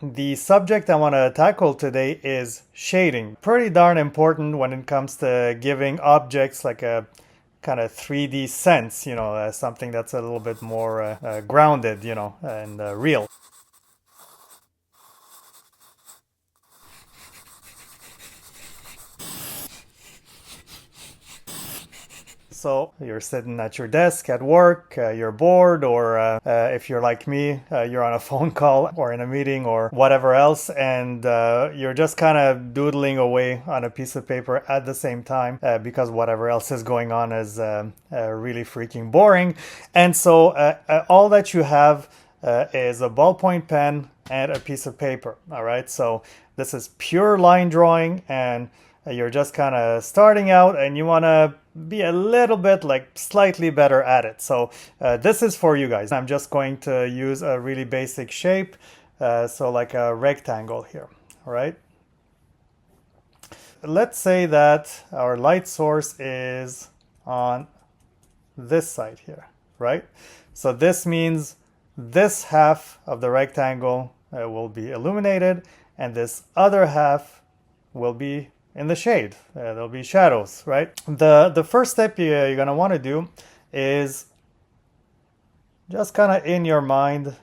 The subject I want to tackle today is shading. Pretty darn important when it comes to giving objects like a kind of 3D sense, something that's a little bit more grounded, and real. So you're sitting at your desk at work, you're bored, or if you're like me, you're on a phone call or in a meeting or whatever else, and you're just kind of doodling away on a piece of paper at the same time because whatever else is going on is really freaking boring. And so all that you have is a ballpoint pen and a piece of paper. All right, so this is pure line drawing, and you're just kind of starting out and you want to be a little bit like slightly better at it. So this is for you guys. I'm just going to use a really basic shape, so like a rectangle here. All right, let's say that our light source is on this side here, right? So this means this half of the rectangle will be illuminated and this other half will be in the shade. There'll be shadows, right? The first step you're going to want to do is just kind of in your mind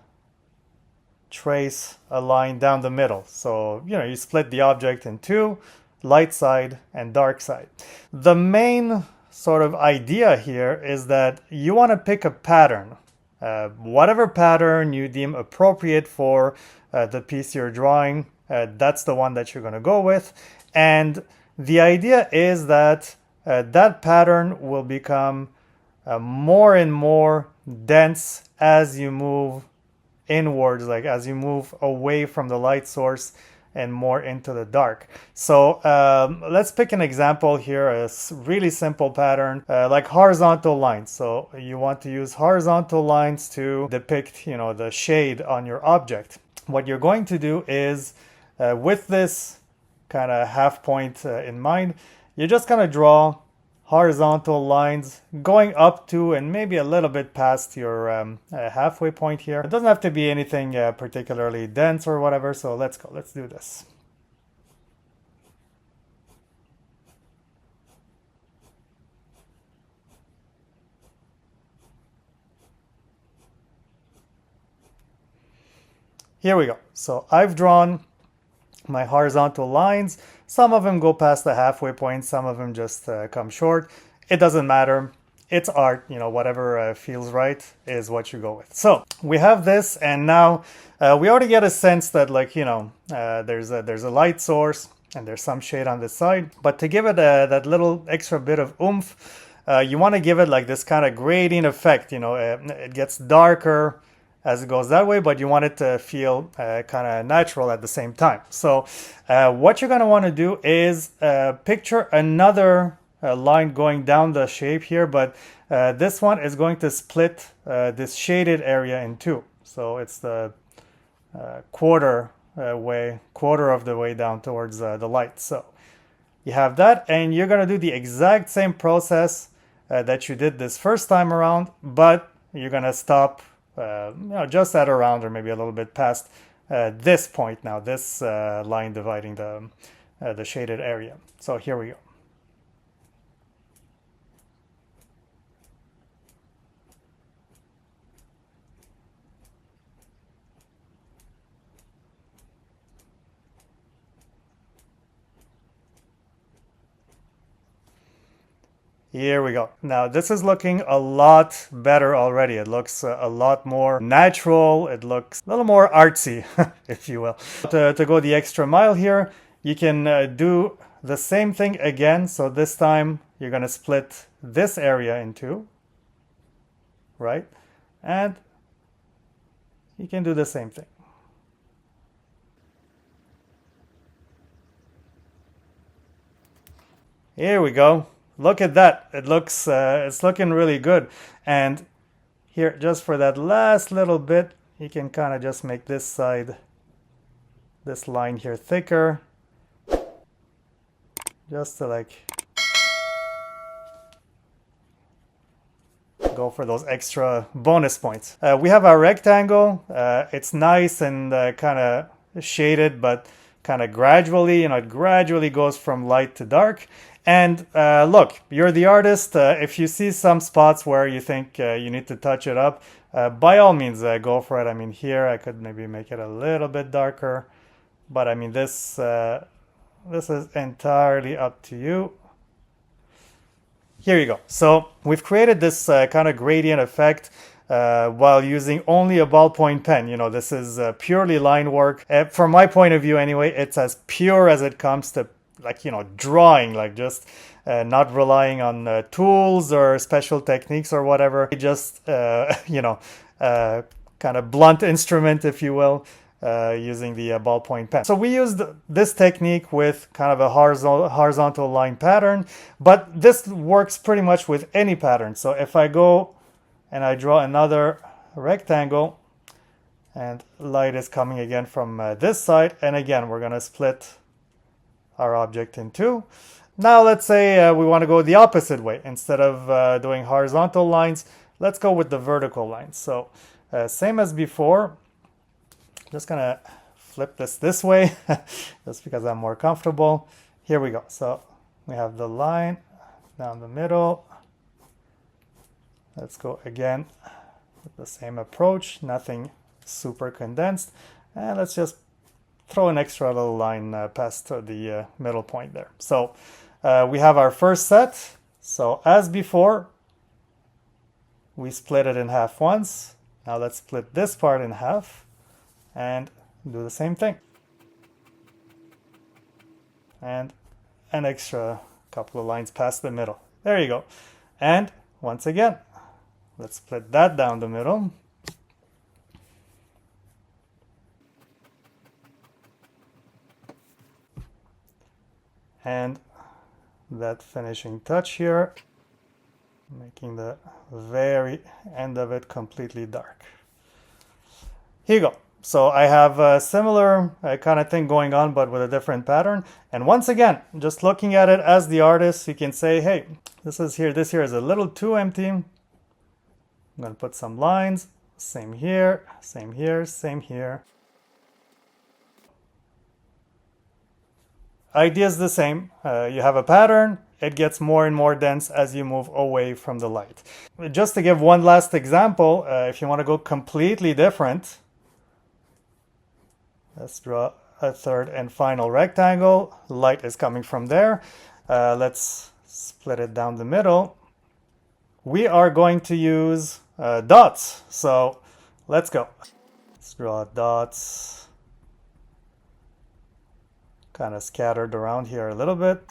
trace a line down the middle. So, you split the object in two, light side and dark side. The main sort of idea here is that you want to pick a pattern. Whatever pattern you deem appropriate for the piece you're drawing, that's the one that you're going to go with. And the idea is that that pattern will become more and more dense as you move inwards, like as you move away from the light source and more into the dark. So let's pick an example here, a really simple pattern, like horizontal lines. So you want to use horizontal lines to depict, the shade on your object. What you're going to do is, with this kind of half point in mind, you're just going to draw horizontal lines going up to and maybe a little bit past your halfway point here. It doesn't have to be anything particularly dense or whatever, so let's go. Let's do this. Here we go. So I've drawn my horizontal lines. Some of them go past the halfway point, some of them just come short. It doesn't matter. It's art, whatever feels right is what you go with. So we have this, and now we already get a sense that, like, there's a light source and there's some shade on this side. But to give it that little extra bit of oomph, you want to give it like this kind of gradient effect. It gets darker as it goes that way, but you want it to feel kind of natural at the same time. So what you're going to want to do is picture another line going down the shape here, but this one is going to split this shaded area in two. So it's the quarter of the way down towards the light. So you have that, and you're going to do the exact same process that you did this first time around, but you're going to stop just at around or maybe a little bit past this point now, this line dividing the shaded area. So here we go. Here we go. Now this is looking a lot better already. It looks a lot more natural. It looks a little more artsy, if you will. To go the extra mile here, you can do the same thing again. So this time you're going to split this area in two, right? And you can do the same thing. Here we go. Look at that. It looks, it's looking really good. And here, just for that last little bit, you can kind of just make this side, this line here thicker. Just to like go for those extra bonus points. We have our rectangle. It's nice and kind of shaded, but kind of gradually, it gradually goes from light to dark. And look, you're the artist. If you see some spots where you think you need to touch it up, by all means, go for it. I mean, here I could maybe make it a little bit darker, but I mean, this is entirely up to you. Here you go. So we've created this kind of gradient effect while using only a ballpoint pen. This is purely line work. From my point of view anyway, it's as pure as it comes to drawing, just not relying on tools or special techniques or whatever. Just, kind of blunt instrument, if you will, using the ballpoint pen. So we used this technique with kind of a horizontal line pattern, but this works pretty much with any pattern. So if I go and I draw another rectangle, and light is coming again from this side, and again we're going to split our object in two. Now let's say we want to go the opposite way. Instead of doing horizontal lines, let's go with the vertical lines. So same as before, just gonna flip this way just because I'm more comfortable. Here we go. So we have the line down the middle. Let's go again with the same approach, nothing super condensed, and let's just throw an extra little line past the middle point there. So we have our first set. So as before, we split it in half once. Now let's split this part in half and do the same thing. And an extra couple of lines past the middle. There you go. And once again, let's split that down the middle. And that finishing touch here, making the very end of it completely dark. Here you go. So I have a similar kind of thing going on, but with a different pattern. And once again, just looking at it as the artist, you can say, hey, this here is a little too empty. I'm going to put some lines. Same here, same here, same here. Idea is the same. You have a pattern. It gets more and more dense as you move away from the light. Just to give one last example, if you want to go completely different, let's draw a third and final rectangle. Light is coming from there. Let's split it down the middle. We are going to use dots. So let's go. Let's draw dots. Kind of scattered around here a little bit.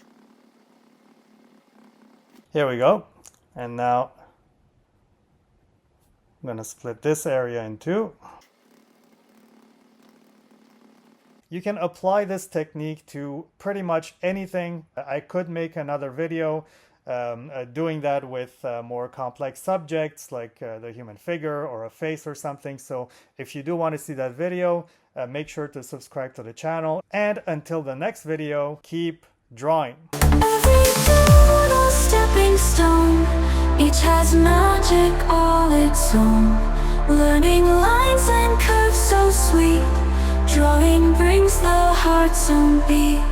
Here we go. And now I'm going to split this area in two. You can apply this technique to pretty much anything. I could make another video doing that with more complex subjects like the human figure or a face or something. So if you do want to see that video, make sure to subscribe to the channel. And until the next video, keep drawing. Every little stepping stone, each has magic all its own. Learning lines and curves so sweet, drawing brings the heart some beat.